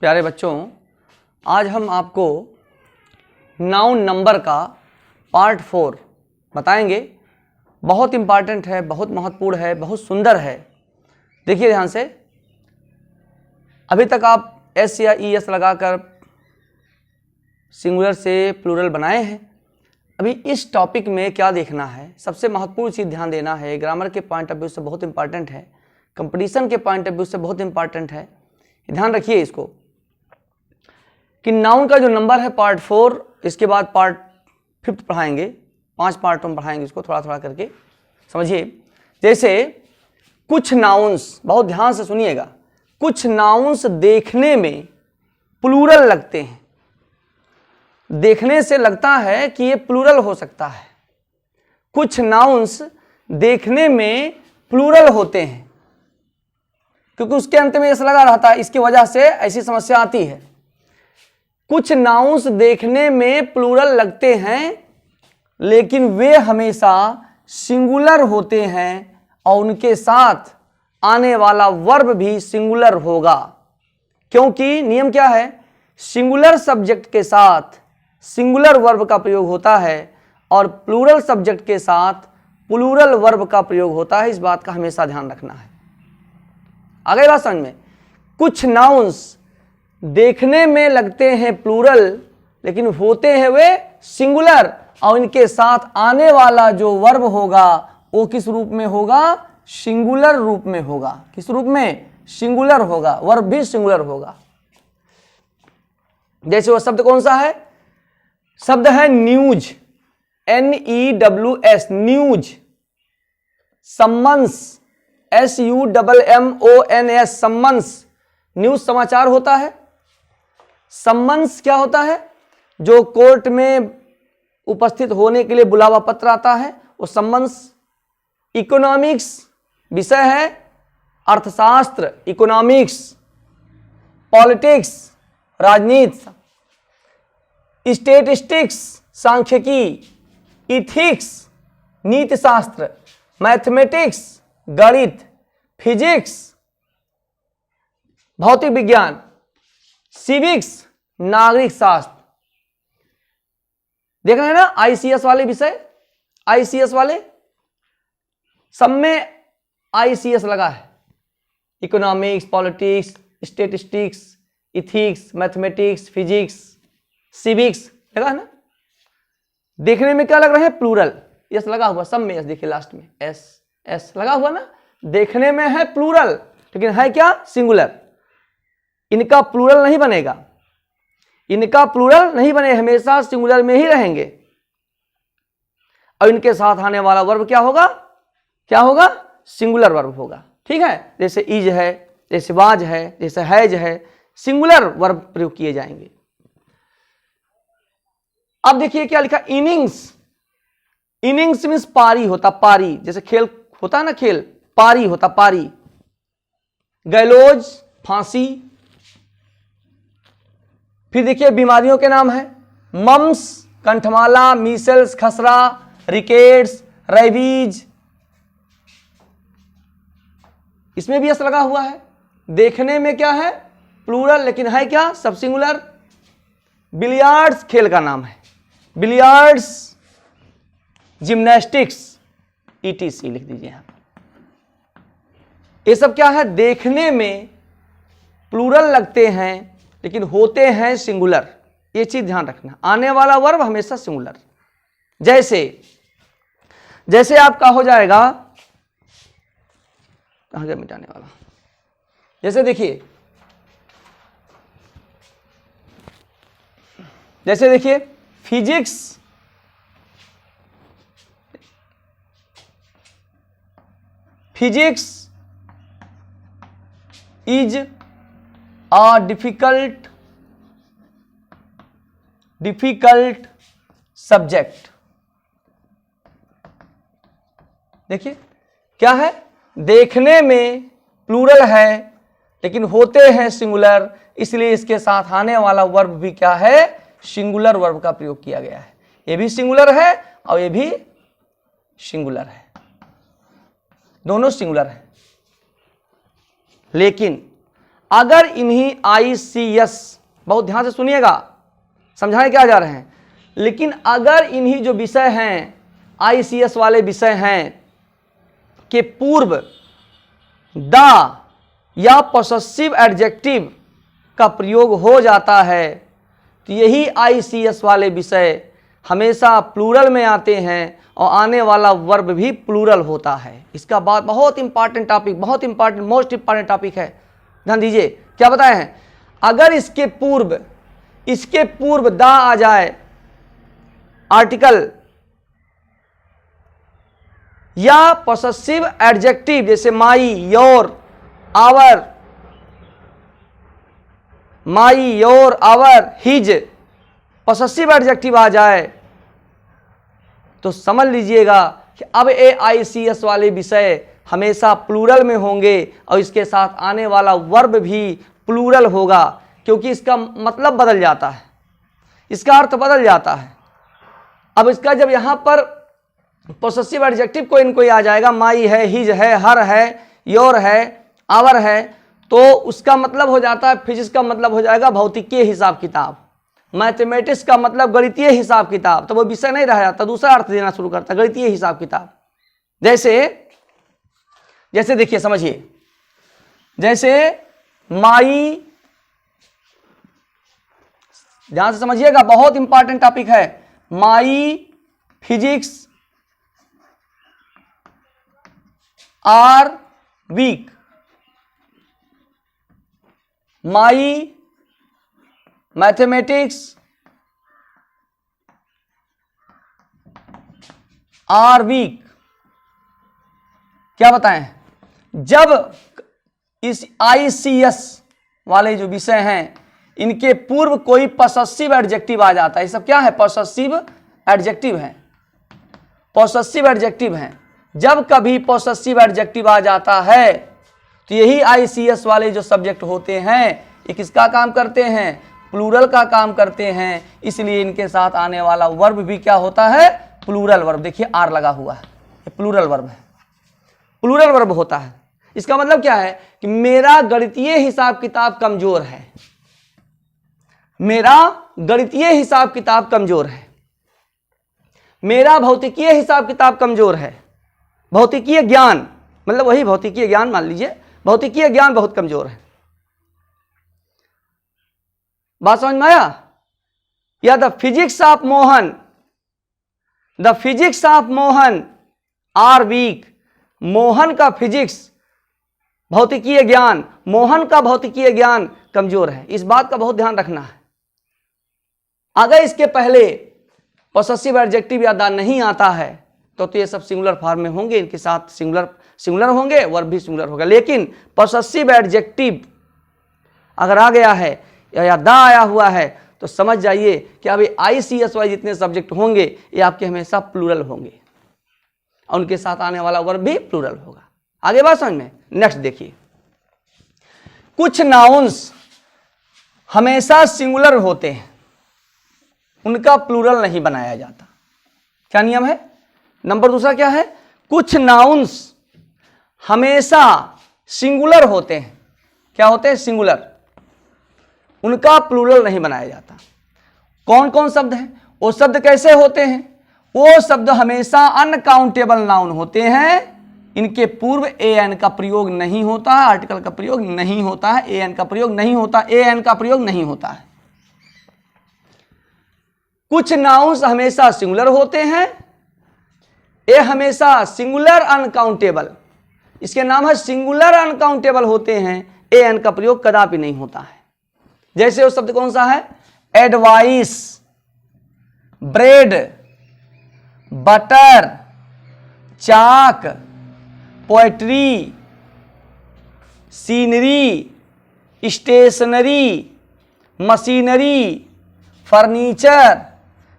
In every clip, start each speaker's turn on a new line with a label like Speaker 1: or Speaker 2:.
Speaker 1: प्यारे बच्चों, आज हम आपको नाउन नंबर का पार्ट 4 बताएंगे। बहुत इम्पॉर्टेंट है, बहुत महत्वपूर्ण है, बहुत सुंदर है। देखिए ध्यान से, अभी तक आप एस या ई एस लगाकर सिंगुलर से प्लूरल बनाए हैं। अभी इस टॉपिक में क्या देखना है, सबसे महत्वपूर्ण चीज़ ध्यान देना है। ग्रामर के पॉइंट ऑफ व्यू से बहुत इंपॉर्टेंट है, कंपटीशन के पॉइंट ऑफ व्यू से बहुत इंपॉर्टेंट है। ध्यान रखिए इसको कि नाउन का जो नंबर है पार्ट 4, इसके बाद पार्ट 5 पढ़ाएंगे। 5 पार्ट में पढ़ाएंगे इसको थोड़ा थोड़ा करके, समझिए। जैसे कुछ नाउन्स, बहुत ध्यान से सुनिएगा, कुछ नाउन्स देखने में प्लूरल लगते हैं। देखने से लगता है कि ये प्लूरल हो सकता है। कुछ नाउन्स देखने में प्लूरल होते हैं क्योंकि उसके अंत में एस लगा रहता है, इसकी वजह से ऐसी समस्या आती है। कुछ नाउन्स देखने में प्लूरल लगते हैं लेकिन वे हमेशा सिंगुलर होते हैं और उनके साथ आने वाला वर्ब भी सिंगुलर होगा, क्योंकि नियम क्या है, सिंगुलर सब्जेक्ट के साथ सिंगुलर वर्ब का प्रयोग होता है और प्लूरल सब्जेक्ट के साथ प्लूरल वर्ब का प्रयोग होता है। इस बात का हमेशा ध्यान रखना है। आ गई बात समझ में। कुछ नाउन्स देखने में लगते हैं प्लूरल लेकिन होते हैं वे सिंगुलर, और इनके साथ आने वाला जो वर्ब होगा वो किस रूप में होगा, सिंगुलर रूप में होगा। किस रूप में, सिंगुलर होगा, वर्ब भी सिंगुलर होगा। जैसे वो शब्द कौन सा है, शब्द है news, NEWS, news. Summons, SUMMONS, summons. News समाचार होता है। सम्मन्स क्या होता है, जो कोर्ट में उपस्थित होने के लिए बुलावा पत्र आता है, वो सम्मन्स। इकोनॉमिक्स विषय है, अर्थशास्त्र, इकोनॉमिक्स। पॉलिटिक्स, राजनीति। स्टेटिस्टिक्स, सांख्यिकी। इथिक्स, नीति शास्त्र। मैथमेटिक्स, गणित। फिजिक्स, भौतिक विज्ञान। सिविक्स, नागरिक शास्त्र। देख रहे हैं ना, ICS वाले विषय, ICS वाले सब में ICS लगा है। Economics, politics, statistics, ethics, mathematics, physics, civics लगा है ना। देखने में क्या लग रहे हैं, प्लूरल। यस लगा हुआ, सब में यस, देखिए लास्ट में एस लगा हुआ ना। देखने में है प्लूरल लेकिन है क्या, सिंगुलर। इनका प्लूरल नहीं बनेगा, इनका प्लूरल नहीं बने, हमेशा सिंगुलर में ही रहेंगे। और इनके साथ आने वाला वर्ब क्या होगा, क्या होगा, सिंगुलर वर्ब होगा। ठीक है, जैसे इज है, जैसे वाज है, जैसे हैज है, सिंगुलर वर्ब प्रयोग किए जाएंगे। अब देखिए क्या लिखा, इनिंग्स। इनिंग्स मीन्स पारी होता, पारी। जैसे खेल होता है ना, खेल, पारी होता, पारी। गैलोज, फांसी। फिर देखिए बीमारियों के नाम है, मम्स, कंठमाला, मीसल्स, खसरा, रिकेट्स, रेबीज। इसमें भी एस लगा हुआ है। देखने में क्या है, प्लूरल लेकिन है क्या, सब सिंगुलर। बिलियार्ड्स खेल का नाम है, बिलियार्ड्स। जिम्नास्टिक्स, ETC लिख दीजिए यहां। ये सब क्या है, देखने में प्लूरल लगते हैं लेकिन होते हैं सिंगुलर। ये चीज ध्यान रखना, आने वाला वर्ब हमेशा सिंगुलर। जैसे आपका हो जाएगा, कहां गया मिटाने वाला। जैसे देखिए, physics, physics is a difficult subject। देखिए क्या है, देखने में प्लूरल है लेकिन होते हैं सिंगुलर, इसलिए इसके साथ आने वाला वर्ब भी क्या है, सिंगुलर वर्ब का प्रयोग किया गया है। ये भी सिंगुलर है और ये भी सिंगुलर है, दोनों सिंगुलर है। लेकिन अगर इन्हीं ICS, बहुत ध्यान से सुनिएगा, समझाने क्या जा रहे हैं, लेकिन अगर इन्हीं जो विषय हैं ICS वाले विषय हैं के पूर्व द या पोसेसिव एडजेक्टिव का प्रयोग हो जाता है तो यही ICS वाले विषय हमेशा प्लूरल में आते हैं और आने वाला वर्ब भी प्लूरल होता है। इसका बात बहुत इंपॉर्टेंट टॉपिक, बहुत इंपॉर्टेंट, मोस्ट इंपॉर्टेंट टॉपिक है, ध्यान दीजिए। क्या बताए हैं, अगर इसके पूर्व द आ जाए आर्टिकल या पोसेसिव एडजेक्टिव जैसे my, your, our, my, your, our, his, possessive adjective आ जाए तो समझ लीजिएगा कि अब ये ICS वाले विषय हमेशा प्लूरल में होंगे और इसके साथ आने वाला वर्ब भी प्लूरल होगा, क्योंकि इसका मतलब बदल जाता है, इसका अर्थ बदल जाता है। अब इसका जब यहाँ पर पोसेसिव एडजेक्टिव कोई आ जाएगा, माई है, हिज है, हर है, योर है, आवर है, तो उसका मतलब हो जाता है, फिजिक्स का मतलब हो जाएगा भौतिकीय हिसाब किताब, मैथमेटिक्स का मतलब गणितीय हिसाब किताब, तो वो विषय नहीं रह जाता, दूसरा अर्थ देना शुरू करता है, गणितीय हिसाब किताब। जैसे देखिए, समझिए, जैसे माई, ध्यान से समझिएगा, बहुत इंपॉर्टेंट टॉपिक है, my physics are weak, my mathematics are weak. क्या बताएं, जब इस ICS वाले जो विषय हैं इनके पूर्व कोई पोसेसिव एडजेक्टिव आ जाता है, ये सब क्या है, पोसेसिव एडजेक्टिव है, पोसेसिव एडजेक्टिव है। जब कभी पोसेसिव एडजेक्टिव आ जाता है तो यही ICS वाले जो सब्जेक्ट होते हैं ये किसका काम करते हैं, प्लूरल का काम करते हैं, इसलिए इनके साथ आने वाला वर्ब भी क्या होता है, प्लूरल वर्ब। देखिए आर लगा हुआ है, ये प्लूरल वर्ब है, प्लूरल वर्ब होता है। इसका मतलब क्या है कि मेरा गणितीय हिसाब किताब कमजोर है, मेरा गणितीय हिसाब किताब कमजोर है, मेरा भौतिकीय हिसाब किताब कमजोर है, भौतिकीय ज्ञान मतलब वही भौतिकीय ज्ञान, मान लीजिए भौतिकीय ज्ञान बहुत कमजोर है। बात समझ में आया? या the physics of Mohan, the physics of Mohan are weak, Mohan का फिजिक्स भौतिकीय ज्ञान, मोहन का भौतिकीय ज्ञान कमजोर है। इस बात का बहुत ध्यान रखना है। अगर इसके पहले पोसेसिव एडजेक्टिव या द नहीं आता है तो ये सब सिंगुलर फॉर्म में होंगे, इनके साथ सिंगुलर होंगे, वर्ब भी सिंगुलर होगा। लेकिन पोसेसिव एडजेक्टिव अगर आ गया है या द आया हुआ है तो समझ जाइए कि अभी ICS वाले जितने सब्जेक्ट होंगे ये आपके हमेशा प्लूरल होंगे और उनके साथ आने वाला वर्ब भी प्लूरल होगा। आगे बात समझ में? नेक्स्ट देखिए, कुछ नाउन्स हमेशा सिंगुलर होते हैं, उनका प्लूरल नहीं बनाया जाता। क्या नियम है? नंबर दूसरा क्या है, कुछ नाउन्स हमेशा सिंगुलर होते हैं। क्या होते हैं? सिंगुलर, उनका प्लूरल नहीं बनाया जाता। कौन कौन शब्द हैं? वो शब्द कैसे होते हैं? वो शब्द हमेशा अनकाउंटेबल नाउन होते हैं, इनके पूर्व an का प्रयोग नहीं होता है, आर्टिकल का प्रयोग नहीं होता है, an का प्रयोग नहीं होता, an का प्रयोग नहीं होता है। कुछ नाउन्स हमेशा सिंगुलर होते हैं, ये हमेशा सिंगुलर अनकाउंटेबल, इसके नाम है सिंगुलर अनकाउंटेबल होते हैं, an का प्रयोग कदापि नहीं होता है। जैसे वो शब्द कौन सा है? Advice, bread, butter, chalk, poetry, scenery, stationery, machinery, furniture,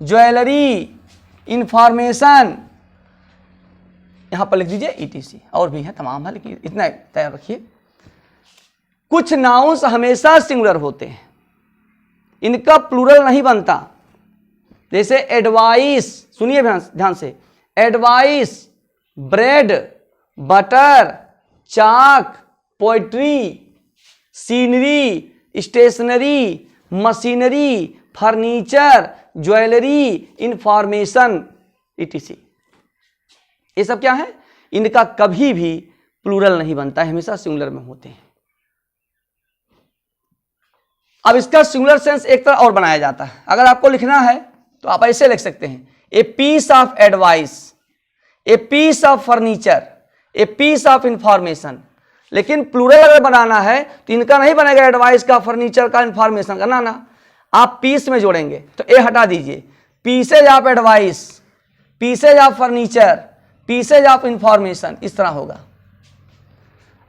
Speaker 1: jewellery, information, यहां पर लिख दीजिए ETC, और भी है तमाम है लेकिन इतना तैयार रखिए। कुछ नाउन्स हमेशा सिंगुलर होते हैं, इनका प्लूरल नहीं बनता। जैसे एडवाइस, सुनिए ध्यान से, advice, bread, butter, chalk, poetry, scenery, stationery, machinery, furniture, jewellery, information, etc। ये सब क्या है? इनका कभी भी प्लूरल नहीं बनता है, हमेशा सिंगुलर में होते हैं। अब इसका सिंगुलर सेंस एक तरह और बनाया जाता है। अगर आपको लिखना है तो आप ऐसे लिख सकते हैं, a piece of advice, a piece of furniture, a piece of information. लेकिन प्लूरल अगर बनाना है तो इनका नहीं बनेगा एडवाइस का, फर्नीचर का, इंफॉर्मेशन का, ना आप पीस में जोड़ेंगे। तो ए हटा दीजिए, pieces of advice, pieces of furniture, pieces of information, इस तरह होगा।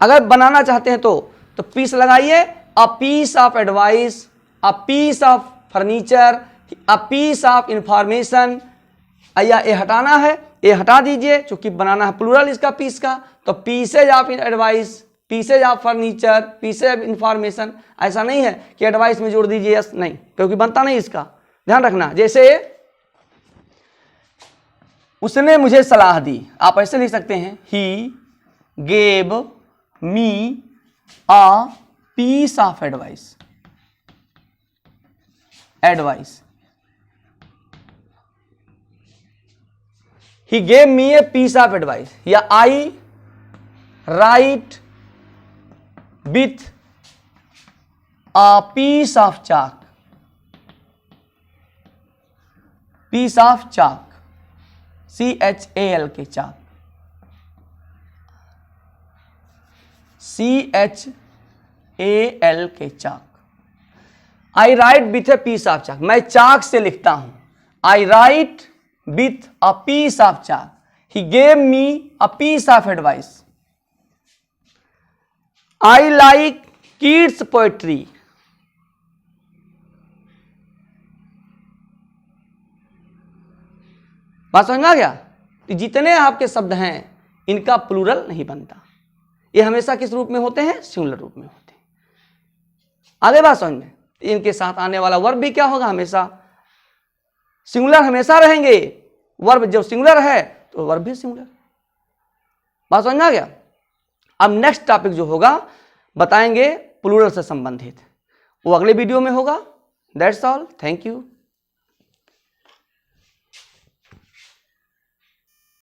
Speaker 1: अगर बनाना चाहते हैं तो पीस लगाइए, a piece of advice, a piece of furniture, a piece of information. या ए हटाना है, ए हटा दीजिए, चूंकि बनाना है प्लूरल इसका पीस का, तो pieces of advice, pieces of furniture, pieces of information. ऐसा नहीं है कि एडवाइस में जोड़ दीजिए यस, नहीं, क्योंकि बनता नहीं इसका, ध्यान रखना। जैसे उसने मुझे सलाह दी, आप ऐसे लिख सकते हैं, he gave me a piece of advice, advice. He gave me a piece of advice, या I write with a piece of chalk, piece of chalk, CHAL K chalk, CHAL K chalk. I write with a piece of chalk, मैं chalk से लिखता हूं। I write with a piece of chalk, he gave me a piece of advice. I like kids poetry, बात समझ में आ गया? तो जितने आपके शब्द हैं इनका प्लूरल नहीं बनता, ये हमेशा किस रूप में होते हैं? सिंगुलर रूप में होते हैं। आगे बात समझ में? इनके साथ आने वाला वर्ब भी क्या होगा? हमेशा सिंगुलर हमेशा रहेंगे। वर्ब जब सिंगुलर है तो वर्ब भी सिंगुलर। बात समझ में आ गया? अब नेक्स्ट टॉपिक जो होगा बताएंगे प्लूरल से संबंधित, वो अगले वीडियो में होगा। That's all, thank you.